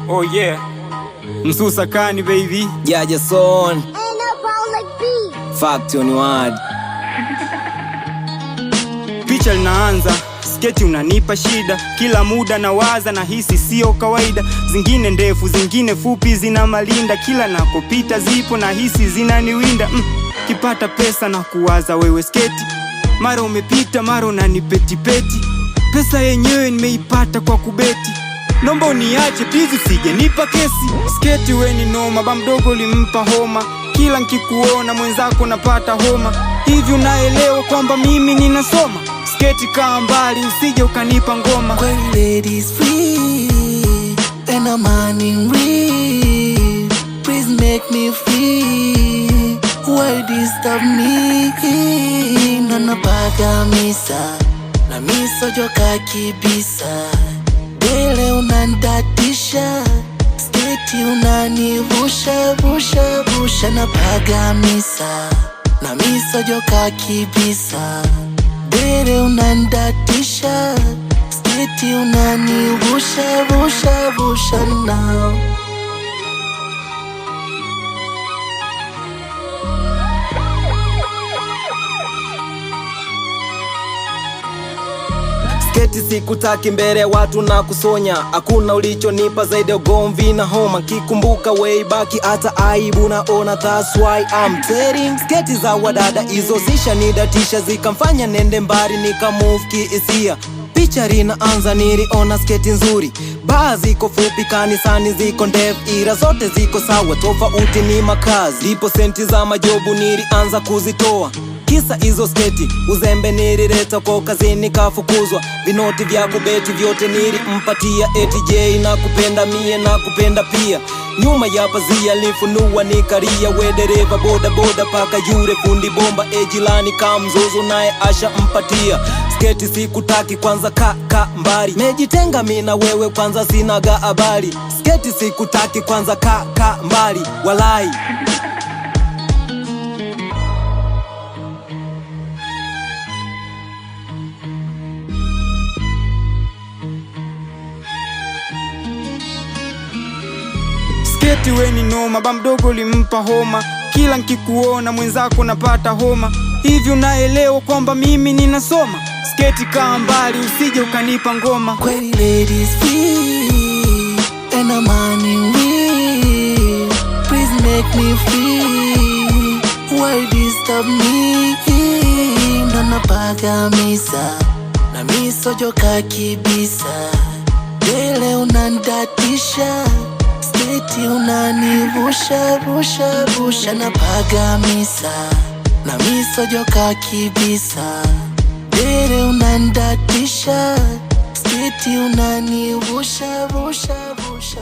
Oh yeah, Msusa Kani baby. Jaja son Fact on word. Picha linaanza, sketi unanipa shida. Kila muda nawaza na hisi sio kawaida. Zingine ndefu, zingine fupi zina malinda. Kila nakopita zipo na hisi zinaniwinda. Kipata pesa na kuwaza wewe sketi. Mara umepita, mara unanipetipeti. Pesa yenyewe nimeipata kwa kubeti. Nomba uniache please usije nipa kesi. Sketi we ni noma, bamdogo limpa homa. Kila nkikuona mwenzako napata homa. Hivi unaelewa kwamba mimi ninasoma? Sketi kaa mbali usije ukanipa ngoma. Kweli ladies free and I'm earning real. Please make me free. Why disturb me? Nanapaga misa na miso joka kibisa. Dele unandatisha, sketi unanivusha, busha, busha. Napaga misa na miso joka kibisa. Dele unandatisha, sketi unanivusha, busha, busha now. Sketi sikutaki mbele watu na kusonya. Hakuna ulichonipa zaidi ya ugomvi na homa. Kikumbuka way back hata aibu naona, that's why I'm telling. Sketi za wadada hizo zisha nidatisha, zikamfanya nende mbali nikamove kihisia. Picha linaanza niliona sketi nzuri. Baa ziko fupi, kanisani ziko ndefu. Ila zote ziko sawa, tofauti ni makazi. Lipo senti za majobu nilianza kuzitoa. Kisa hizo sketi, uzembe nilileta kwa kazini kafukuzwa. Vinoti vya kubeti vyote nilimpatia. ATJ na kupenda mie na kupenda pia. Nyuma ya pazia lifunua nikaria. We dereva boda boda paka yure fundi bomba. Ejilani kamzozo naye asha mpatia. Sketi sikutaki kwanza kaka mbari. Mejitenga mina wewe kwanza sinaga habari. Sketi sikutaki kwanza kaka mbari. Walai sketi we ni noma, bamdogo limpa homa. Kila nkikuona mwenzako napata homa. Hivi unaelewa kwamba mimi ninasoma? Sketi kaa mbali usije ukanipa ngoma. Kweli ladies free and I'm earning real. Please make me free. Why disturb me? Nanapaga misa na miso joka kibisa. Dele unandatisha, sketi unanivusha, busha, busha. Napaga misa na miso joka kibisa. Dele unandatisha, sketi unanivusha, busha, busha.